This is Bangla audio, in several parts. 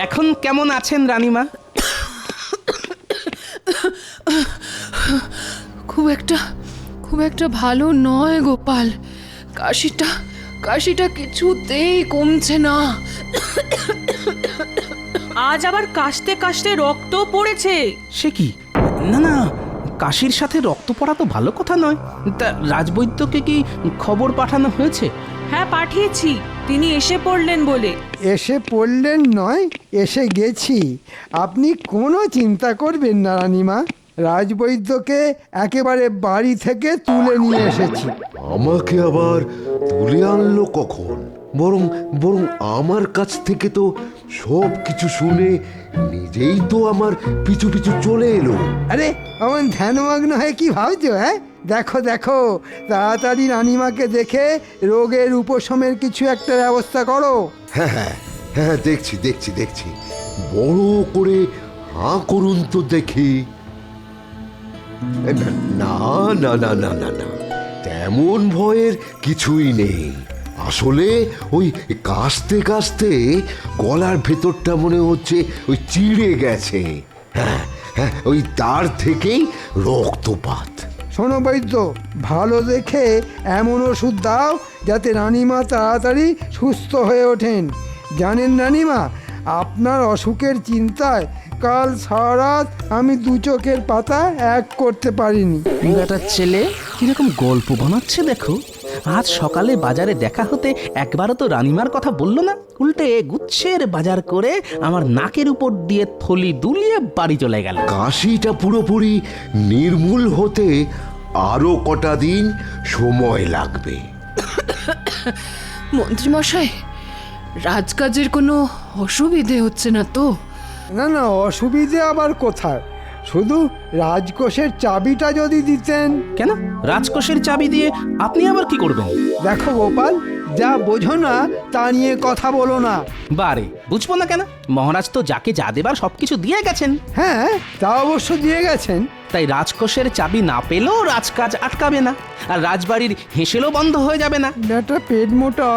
এখন কেমন আছেন রানীমা? খুব একটা ভালো নয় গোপাল। কাশিটা কিছুতেই কমছে না। আজ আবার কাশতে কাশতে রক্ত পড়েছে। সে কি? না না, কাশির সাথে রক্ত পড়া তো ভালো কথা নয়। তা রাজবৈদ্যকে কি খবর পাঠানো হয়েছে? হ্যাঁ, পাঠিয়েছি, তিনি এসে পড়লেন বলে। এসে পড়লেন নয়, এসে গেছি। আপনি কোনো চিন্তা করবেন না রানীমা, রাজবৈদ্যকে একেবারে বাড়ি থেকে তুলে নিয়ে এসেছি। আমাকে আবার তুলে আনলো কখন? বরং বরং আমার কাছ থেকে তো সব কিছু শুনে নিজেই তো আমার পিছু পিছু চলে এলো। আরে অমন ধ্যানমগ্ন হয়ে কি ভাবছো? হ্যাঁ, দেখো দেখো, তাড়াতাড়ি রানীমাকে দেখে রোগের উপশমের কিছু একটা ব্যবস্থা করো। হ্যাঁ হ্যাঁ হ্যাঁ, দেখছি দেখছি দেখছি। বড় করে হাঁ করুন তো দেখি। না না না না না না, তেমন ভয়ের কিছুই নেই। আসলে ওই কাশতে কাশতে গলার ভেতরটা মনে হচ্ছে ওই চিড়ে গেছে। হ্যাঁ হ্যাঁ, ওই তার থেকেই রক্তপাত। শোনো বৈদ্য, ভালো দেখে এমন ওষুধ দাও যাতে রানীমা তাড়াতাড়ি সুস্থ হয়ে ওঠেন। জানেন রানীমা, আপনার অসুখের চিন্তায় কাল সারা রাত আমি দু চোখের পাতা এক করতে পারিনি। বেটার ছেলে কিরকম গল্প বানাচ্ছে দেখো। আজ সকালে বাজারে দেখা হতে একবারও তো রানীমার কথা বললো না, উল্টে গুচ্ছের বাজার করে আমার নাকের উপর দিয়ে থলি দুলিয়ে বাড়ি চলে গেল। কাশিটা পুরোপুরি নির্মূল হতে আরো কটা দিন সময় লাগবে। মন্ত্রীমশাই, রাজকাজের কোনো অসুবিধে হচ্ছে না তো? না না, অসুবিধে আবার কোথায়, শুধু রাজকোষের চাবিটা যদি দিতেন। কেন? রাজকোষের চাবি দিয়ে আপনি আবার কি করবেন? দেখো গোপাল, যা বোঝো না তা নিয়ে কথা বলো না। বারে, বুঝবো না কেন? মহারাজ তো যাকে যা দেবার সবকিছু দিয়ে গেছেন। হ্যাঁ, তা অবশ্য দিয়ে গেছেন। তাই রাজকোষের চাবি না পেলেও রাজকাজ আটকাবে না, আর রাজবাড়ির হেসেলও বন্ধ হয়ে যাবে না। একটা পেট মোটা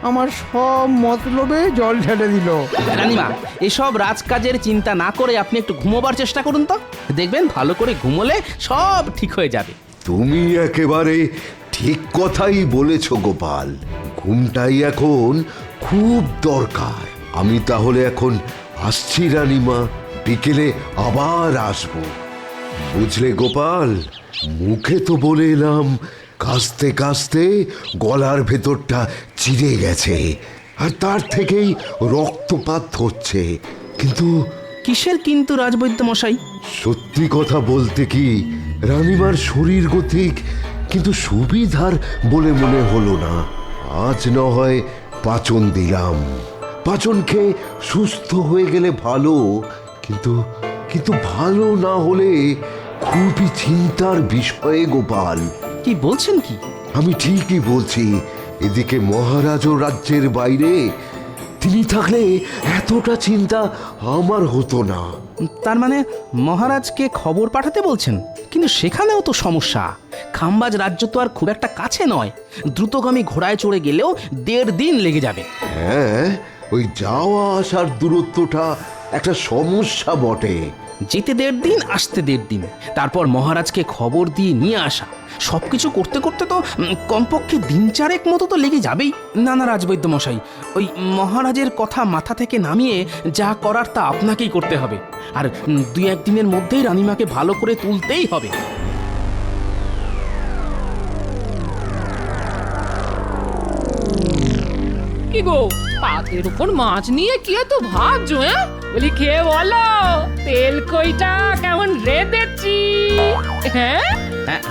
আমার সব মতলবে জল ঢেলে দিল। রানীমা, এসব রাজকাজের চিন্তা না করে আপনি একটু ঘুমোবার চেষ্টা করুন তো, দেখবেন ভালো করে ঘুমোলে সব ঠিক হয়ে যাবে। তুমি একেবারে ঠিক কথাই বলেছ গোপাল, ঘুমটাই এখন খুব দরকার। আমি তাহলে এখন আসছি রানীমা, বিকেলে আবার আসবো। বুঝলে গোপাল, মুখে তো বলে এলাম কাশতে কাশতে গলার ভেতরটা চিড়ে গেছে আর তার থেকেই রক্তপাত হচ্ছে, কিন্তু কিসের কিন্তু রাজবৈদ্য মশাই? সত্যি কথা বলতে কি, রানীমার শরীর গতিক কিন্তু সুবিধার বলে মনে হলো না। আজ না হয় পাচন দিলাম, পাচন খেয়ে সুস্থ হয়ে গেলে ভালো, কিন্তু কিন্তু ভালো না হলে খুবই চিন্তার বিষয়ে গোপাল। কি বলছেন কি? আমি ঠিকই বলছি। এদিকে মহারাজও রাজ্যের বাইরে, তিনি থাকলে এতটা চিন্তা আমার হতো না। তার মানে মহারাজকে খবর পাঠাতে বলছেন? কিন্তু সেখানেও তো সমস্যা। খাম্বাজ রাজ্য তো আর খুব একটা কাছে নয়, দ্রুতগামী ঘোড়ায় চড়ে গেলেও 1.5 দিন লেগে যাবে। হ্যাঁ, ওই যাওয়া আসার দূরত্বটা একটা সমস্যা বটে। যেতে 1.5 দিন, আসতে 1.5 দিন, তারপর মহারাজকে খবর দিয়ে নিয়ে আসা, সবকিছু করতে করতে তো কমপক্ষে 3-4 মতো তো লেগে যাবেই। না না রাজবৈদ্য মশাই, ওই মহারাজের কথা মাথা থেকে নামিয়ে যা করার তা আপনাকেই করতে হবে, আর 2-1 দিনের মধ্যেই রানীমাকে ভালো করে তুলতেই হবে। কি গো, পাতের উপর মাছ নিয়ে কি এত ভাবছো? বলি খেয়ে বলো, তেল কইটা কেমন রেঁধেছি? হ্যাঁ হ্যাঁ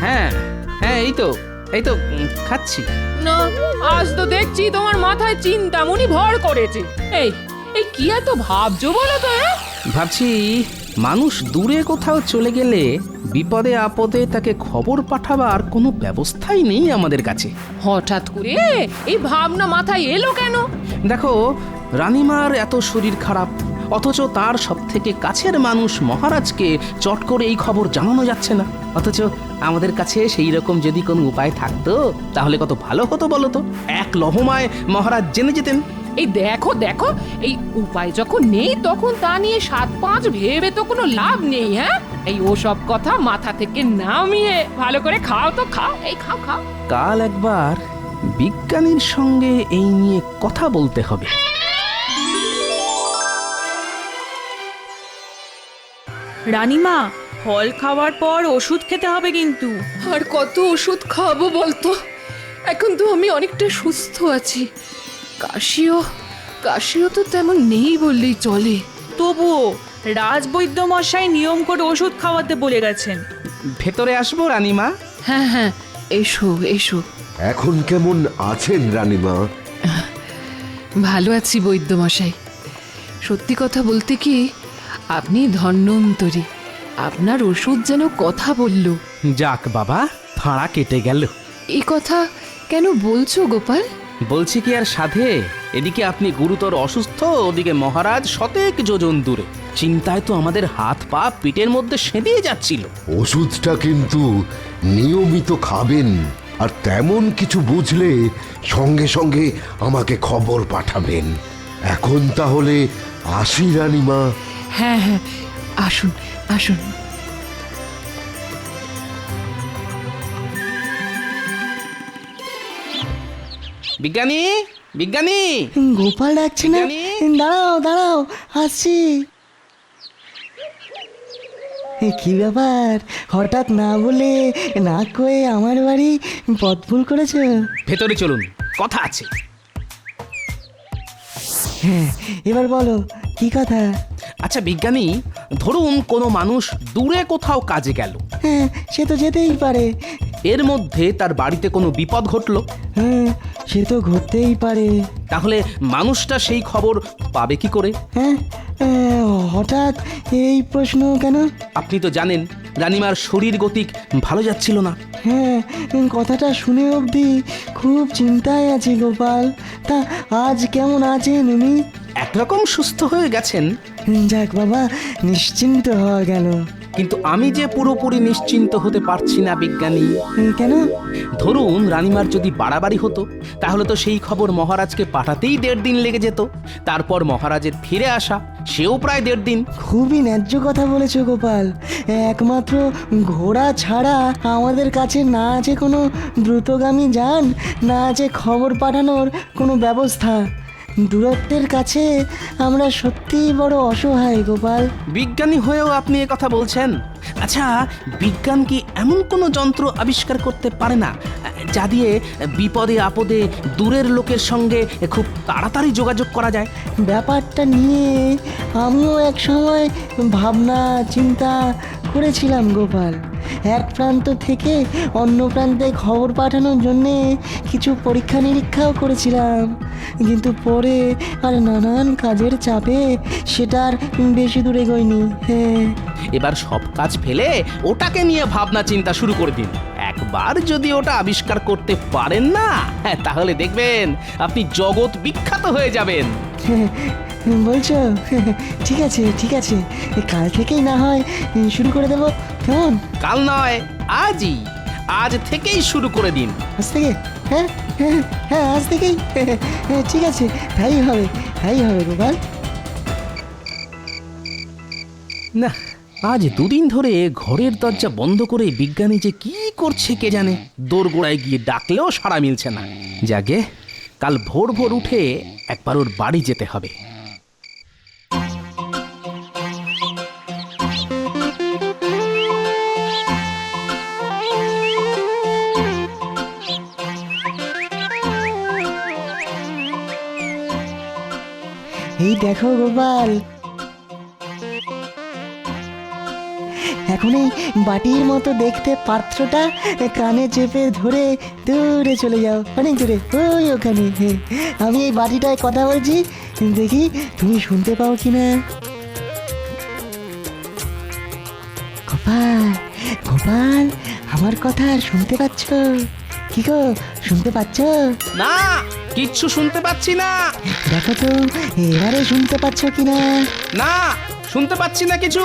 হ্যাঁ হ্যাঁ, এই তো খাচ্ছি। না, আজ তো দেখছি তোমার মাথায় চিন্তামণি ভর করেছে। এই এই কি এত ভাবছো বলো তো? ভাবছি মানুষ দূরে কোথাও চলে গেলে বিপদে আপদে তাকে খবর পাঠাবার কোনো ব্যবস্থাই নেই আমাদের কাছে। হঠাৎ করে এই ভাবনা মাথায় এলো কেন? দেখো, রানীমার এত শরীর খারাপ, অথচ তার সবথেকে কাছের মানুষ মহারাজকে চট করে এই খবর জানানো যাচ্ছে না। অথচ আমাদের কাছে সেই রকম যদি কোনো উপায় থাকতো তাহলে কত ভালো হতো বলো তো। এক লহমায় মহারাজ জেনে যেতেন। এই দেখো দেখো, এই উপায় যখন নেই তখন তা নিয়ে 7-5 ভেবে তো কোনো লাভ নেই। হ্যাঁ, এই ওসব কথা মাথা থেকে নামিয়ে ভালো করে খাও তো খাও, এই খাও খাও। কাল একবার বিজ্ঞানীর সঙ্গে এই নিয়ে কথা বলতে হবে। রানীমা, ফল খাওয়ার পর ওষুধ খেতে হবে কিন্তু। আর কত ওষুধ খাবো বলতো? এখন তো আমি অনেকটা সুস্থ আছি। কাশিও তো তেমন নেই বললেই চলে। তবুও রাজবৈদ্য মশাই নিয়ম করে ওষুধ খাওয়াতে বলে গেছেন। ভেতরে আসবো রানীমা? হ্যাঁ হ্যাঁ, এসো এসো। এখন কেমন আছেন রানীমা? ভালো আছি বৈদ্যমশাই। সত্যি কথা বলতে কি, আপনি ধন্যন্তরী। আপনার ওষুধ যেন কথা বলল। যাক বাবা, ফাঁড়া কেটে গেল। এই কথা কেন বলছো গোপাল? বলছি কি আর সাধে, এদিকে আপনি গুরুতর অসুস্থ, ওদিকে মহারাজ শতেক যোজন দূরে। চিন্তায় তো আমাদের হাত পা পিঠের মধ্যে সেঁধিয়ে যাচ্ছিল। ওষুধটা কিন্তু নিয়মিত খাবেন, আর তেমন কিছু বুঝলে সঙ্গে সঙ্গে আমাকে খবর পাঠাবেন। এখন তাহলে আসি রানীমা। হ্যাঁ হ্যাঁ, আসুন আসুন। বিজ্ঞানী, বিজ্ঞানী! গোপাল ডাকছে না? বিজ্ঞানী! দাঁড়াও দাঁড়াও, আসছি। কি ব্যাপার, হঠাৎ না বলে না কয়ে আমার বাড়ি পথ ভুল করেছো? ভেতরে চলুন, কথা আছে। হ্যাঁ, এবার বলো কি কথা? আচ্ছা বিজ্ঞানী, ধরুন কোনো মানুষ দূরে কোথাও কাজে গেল, হ্যাঁ, সে তো যেতেই পারে। এর মধ্যে তার বাড়িতে কোনো বিপদ ঘটলো, হ্যাঁ, সে তো ঘটতেই পারে। তাহলে মানুষটা সেই খবর পাবে কি করে? হ্যাঁ, হঠাৎ এই প্রশ্ন কেন? আপনি তো জানেন রানীমার শরীর গতিক ভালো যাচ্ছিল না। হ্যাঁ, কথাটা শুনে অবধি খুব চিন্তায় আছি গোপাল। তা আজ কেমন আছেন উনি? একরকম সুস্থ হয়ে গেছেন, যাক বাবা, নিশ্চিন্ত হওয়া গেল। কিন্তু আমি যে পুরোপুরি নিশ্চিন্ত হতে পারছি না বিজ্ঞানী। কেন? ধরুন রানীমার যদি বাড়াবাড়ি হতো, তাহলে তো সেই খবর মহারাজকে পাঠাতেই 1.5 দিন লেগে যেত। তারপর মহারাজের ফিরে আসা, সেও প্রায় 1.5 দিন। খুবই ন্যায্য কথা বলেছো গোপাল। একমাত্র ঘোড়া ছাড়া আমাদের কাছে না আছে কোনো দ্রুতগামী যান, না আছে খবর পাঠানোর কোনো ব্যবস্থা। দূরত্বের কাছে আমরা সত্যিই বড় অসহায় গোপাল। বিজ্ঞানী হয়েও আপনি এ কথা বলছেন? আচ্ছা, বিজ্ঞান কি এমন কোনো যন্ত্র আবিষ্কার করতে পারে না যা দিয়ে বিপদে আপদে দূরের লোকের সঙ্গে খুব তাড়াতাড়ি যোগাযোগ করা যায়? ব্যাপারটা নিয়ে আমিও এক সময় ভাবনা চিন্তা করেছিলাম গোপাল। এক প্রান্ত থেকে অন্য প্রান্তে খবর পাঠানোর জন্যে কিছু পরীক্ষা নিরীক্ষাও করেছিলাম, কিন্তু পরে আর নানান কাজের চাপে সেটা আর বেশি দূরে গইনি। হ্যাঁ, এবার সব কাজ ফেলে ওটাকে নিয়ে ভাবনা চিন্তা শুরু করে দিন। একবার যদি ওটা আবিষ্কার করতে পারেন না, তাহলে দেখবেন আপনি জগৎ বিখ্যাত হয়ে যাবেন। বলছো? ঠিক আছে ঠিক আছে, কাল থেকেই না হয় শুরু করে দেবো, কেমন? কাল নয়, আজই, আজ থেকেই শুরু করে দিন। আজ থেকে? হ্যাঁ হ্যাঁ হ্যাঁ, আজ থেকেই। ঠিক আছে, তাই হবে, তাই হবে গোপাল। না, আজ 2 দিন ধরে ঘরের দরজা বন্ধ করে বিজ্ঞানী যে কি করছে কে জানে। দোরগোড়ায় গিয়ে ডাকলেও সাড়া মিলছে না। যাকে কাল ভোর ভোর উঠে একবার ওর বাড়ি যেতে হবে। এই দেখো গোপাল, এখন এই বাটির মতো দেখতে পাত্রটা কানে চেপে ধরে দূরে চলে যাও, অনেক দূরে, ওই ওখানে। আমি এই বাটিটায় কথা বলছি, দেখি তুমি শুনতে পাও কিনা। গোপাল, গোপাল, আমার কথা শুনতে পাচ্ছ? কি গো, শুনতে পাচ্ছ? না, কিচ্ছু শুনতে পাচ্ছি না। দেখো তো এবারে শুনতে পাচ্ছ কিনা। না, শুনতে পাচ্ছি না কিছু।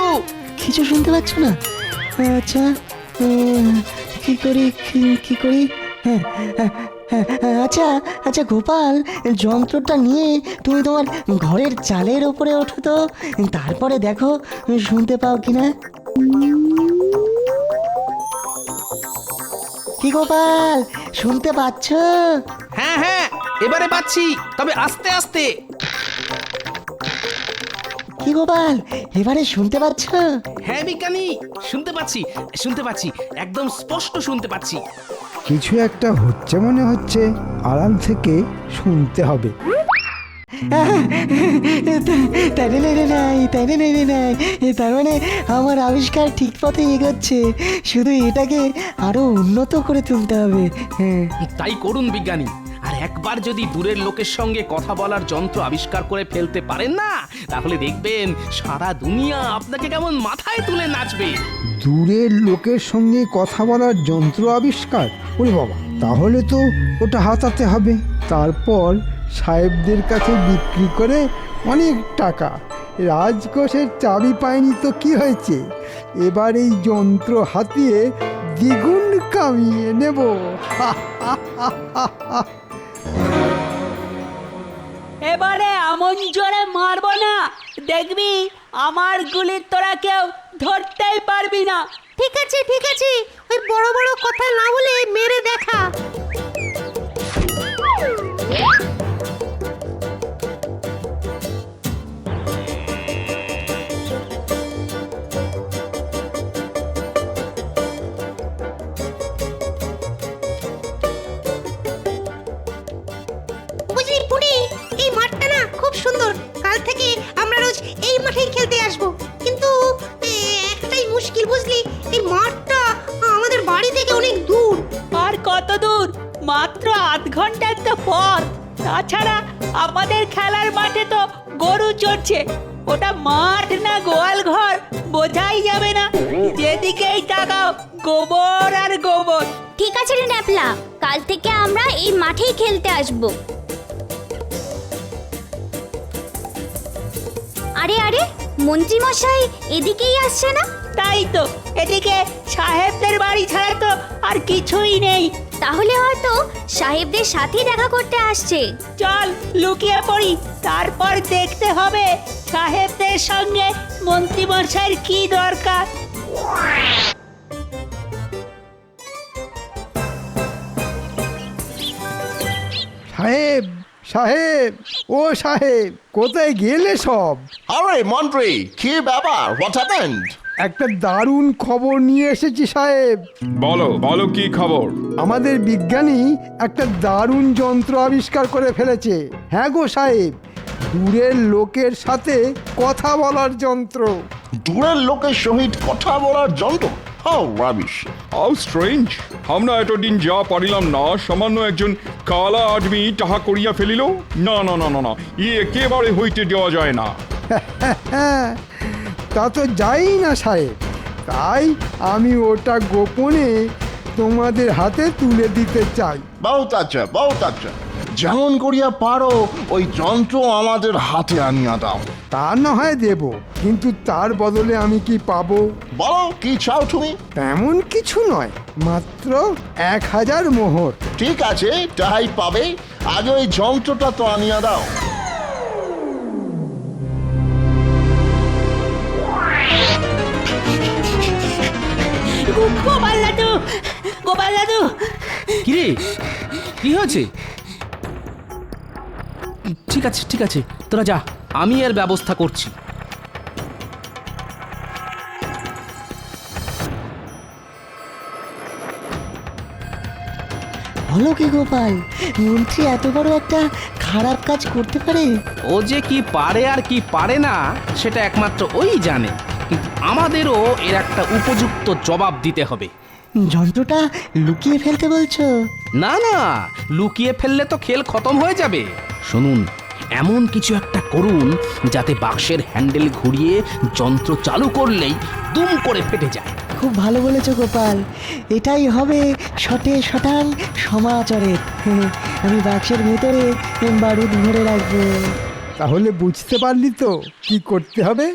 কিছু শুনতে পাচ্ছ না? আচ্ছা, কি করি, কি করি? হ্যাঁ, আচ্ছা আচ্ছা গোপাল, যন্ত্রটা নিয়ে তুমি তোমার ঘরের চালের ওপরে ওঠো তো, তারপরে দেখো শুনতে পাও কিনা। কি গোপাল, শুনতে পাচ্ছ? হ্যাঁ হ্যাঁ, এবারে পাচ্ছি, তবে আস্তে আস্তে। কি গোপাল, এবারে শুনতে পাচ্ছ? হ্যাঁ বিজ্ঞানী, শুনতে পাচ্ছি, শুনতে পাচ্ছি, একদম স্পষ্ট শুনতে পাচ্ছি। কিছু একটা হচ্ছে মনে হচ্ছে, আড়াল থেকে শুনতে হবে। তার মানে আমার আবিষ্কার ঠিক পথে এগোচ্ছে, শুধু এটাকে আরো উন্নত করে তুলতে হবে। হ্যাঁ, তাই করুন বিজ্ঞানী। আর একবার যদি দূরের লোকের সঙ্গে কথা বলার যন্ত্র আবিষ্কার করে ফেলতে পারেন না, তাহলে দেখবেন সারা দুনিয়া আপনাকে কেমন মাথায় তুলে নাচবে। দূরের লোকের সঙ্গে কথা বলার যন্ত্র আবিষ্কার, ওরে বাবা, তাহলে তো ওটা হাতাতে হবে, তারপর সাহেবদের কাছে বিক্রি করে অনেক টাকা। রাজকোষের চাবি পায়নি তো কি হয়েছে, এবার এই যন্ত্র হাতিয়ে দ্বিগুণ কামিয়ে নেব। এবারে আমন জোরে মারবো না, দেখবি আমার গুলি তোরা কেউ ধরতেই পারবি না। ঠিক আছে ঠিক আছে, ওই বড় বড় কথা না বলে মেরে দেখা। বুঝলি পুরি, এই মাঠটা না খুব সুন্দর, কাল থেকে আমরা রোজ এই মাঠেই খেলতে আসবো। কিন্তু একটাই মুশকিল বুঝলি, এই মাঠটা আমাদের বাড়ি থেকে অনেক দূর। আর কত দূর? মাত্র আধ ঘন্টার তো পথ। তাছাড়া আমাদের খেলার মাঠে তো গরু চড়ছে, ওটা মাঠ না গোয়াল ঘর বোঝাই যাবে না। যেদিকেই তাকাও গোবর আর গোবর। ঠিক আছে রে ন্যাপলা, কাল থেকে আমরা এই মাঠেই খেলতে আসব। আরে আরে, মন্ত্রী মশাই এদিকেই আসছে না? তাই তো, এদিকে সাহেবদের বাড়ি ছাড়া তো আর কিছুই নেই। তাহলে হয়তো সাহেবদের সাথে দেখা করতে আসছে। চল লুকিয়ে পড়ি, তারপর দেখতে হবে সাহেবদের সঙ্গে মন্ত্রী মশাইয়ের কি দরকার। সাহেব সাহেব, ও সাহেব, কোথায় গেলে সব? আরে মন্ত্রী, কি ব্যাপার? What happened? একটা দারুণ খবর নিয়ে এসেছি সাহেব। বলো বলো, কি খবর? আমাদের বিজ্ঞানী একটা দারুণ যন্ত্র আবিষ্কার করে ফেলেছে। হ্যাঁ গো সাহেব, দূরের লোকের সাথে কথা বলার যন্ত্র। দূরের লোকের সহিত কথা বলার যন্ত্র? How rubbish! How strange! আমরা এতদিন যা পারিলাম না, সামান্য একজন কালা আদমি তাহা করিয়া ফেলিল। না না না না না, ই একেবারে হইতে দেওয়া যায় না। হ্যাঁ, তা তো যাই না সাহেব, তাই আমি ওটা গোপনে তোমাদের হাতে তুলে দিতে চাই। বহুত আচ্ছা, বহুত আচ্ছা। যেমন করিয়া পারো ওই যন্ত্র আমাদের হাতে আনিয়া দাও। তা না হয় দেব, কিন্তু তার বদলে আমি কি পাবো? বলো, কি চাও তুমি? তেমন কিছু নয়, মাত্র 1000 মোহর। ঠিক আছে, তাই পাবে। আগে ওই যন্ত্রটা তো আনিয়া দাও। গোপাল দাদু, গোপাল দাদু! কিরে, কি হয়েছে? ঠিক আছে ঠিক আছে, তোরা যা, আমি এর ব্যবস্থা করছি। বলো কি গোপাল, মন্ত্রী এত বড় একটা খারাপ কাজ করতে পারে? ও যে কি পারে আর কি পারে না, সেটা একমাত্র ওই জানে। কিন্তু আমাদেরও এর একটা উপযুক্ত জবাব দিতে হবে। যন্ত্রটা লুকিয়ে ফেলতে বলছো? না না, লুকিয়ে ফেললে তো খেল খতম হয়ে যাবে। শুনুন, এমন কিছু একটা করুন যাতে বাক্সের হ্যান্ডেল ঘুরিয়ে যন্ত্র চালু করলেই দুম করে ফেটে যায়। খুব ভালো বলেছো গোপাল, এটাই হবে শটে শটাং সমাচারের। আমি বাক্সের ভেতরে বারুদ ভরে রাখবো। তাহলে বুঝতে পারলি তো কি করতে হবে?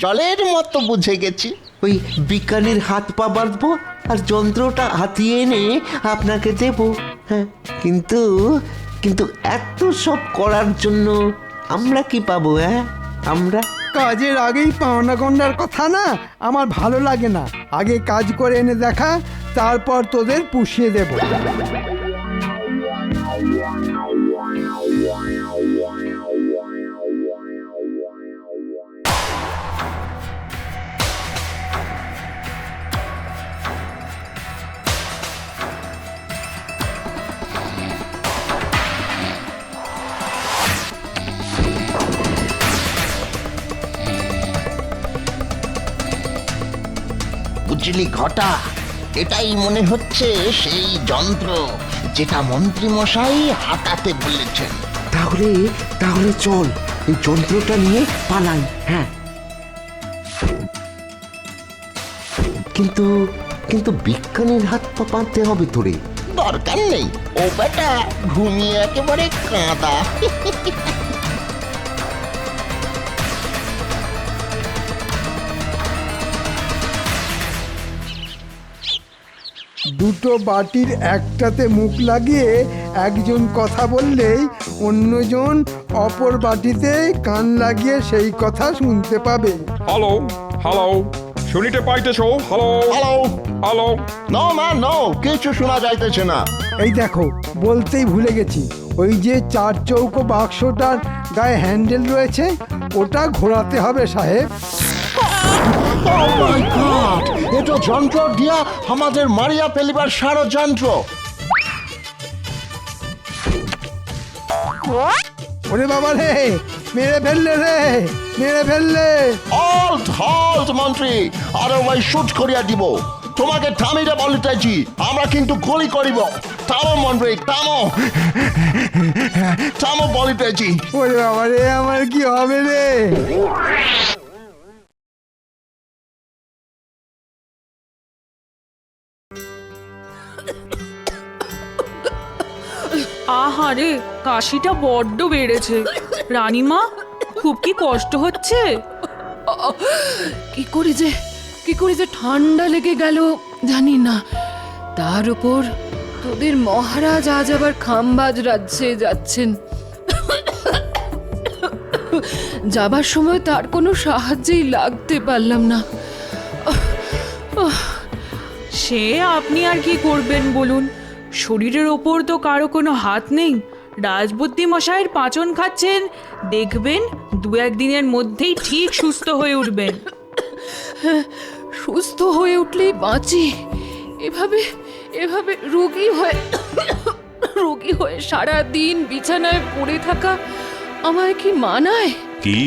জলের মতো বুঝে গেছি। ওই বিজ্ঞানীর হাত পা বাঁধবো আর যন্ত্রটা হাতিয়ে এনে আপনাকে দেব। হ্যাঁ, কিন্তু কিন্তু এত সব করার জন্য আমরা কি পাবো? হ্যাঁ, আমরা কাজের আগেই পাওনা গন্ডার কথা না আমার ভালো লাগে না। আগে কাজ করে এনে দেখা, তারপর তোদের পুষিয়ে দেব। বুঝলি ঘটা, এটাই মনে হচ্ছে সেই যন্ত্র যেটা মন্ত্রী মশাই হাতাতে বলেছেন। তাহলে তাহলে চল এই যন্ত্রটা নিয়ে পালাই। হ্যাঁ, কিন্তু কিন্তু বিজ্ঞানীর হাত পা পাততে হবে তোরে। দরকার নেই, ও বেটা ঘুমিয়ে একেবারে কাঁদা। দুটো বাটির একটাতে মুখ লাগিয়ে একজন কথা বললেই অন্যজন অপর বাটিতে কান লাগিয়ে সেই কথা শুনতে পাবে। হ্যালো হ্যালো, শুনিতে পাইতেছো? Hello hello hello. No man no, কিছু শোনা যাইতেছে না। এই দেখো, বলতেই ভুলে গেছি, ওই যে 4 চৌকো বাক্সটার গায়ে হ্যান্ডেল রয়েছে, ওটা ঘোরাতে হবে সাহেব। Oh my God! এটা যন্ত্র দিয়া আমাদের মারিয়া ফেলিবার ষড়যন্ত্র। ওরে বাবা রে, মেরে ফেললে রে, মেরে ফেললে। হল্ট হল্ট মন্ত্রী, আরে ওই শুট করিয়া দিব। তোমাকে থামিতে বলিতেছি, আমরা কিন্তু গুলি করিব। থামো মন্ত্রী, থামো থামো বলিতেছি। ওরে বাবা রে, আমার কি হবে রে? আহারে, কাশিটা বড্ড বেড়েছে। রানীমা, খুব কি কষ্ট হচ্ছে? কি করে যে ঠান্ডা লেগে গেল জানি না। তার উপর তোদের মহারাজ আজ আবার খামবাজ রাজ্যে যাচ্ছেন। যাবার সময় তার কোনো সাহায্যেই লাগতে পারলাম না। সে আপনি আর কি করবেন বলুন? শরীরের ওপর তো কারো কোনো হাত নেই। রাজবুদ্ধি মশাইয়ের পাঁচন খাচ্ছেন, দেখবেন 2-1 দিনের মধ্যেই ঠিক সুস্থ হয়ে উঠবেন। সুস্থ হয়ে উঠলেই বাঁচি, এভাবে এভাবে রোগী হয়ে সারা দিন বিছানায় পড়ে থাকা আমায় কি মানায়? কি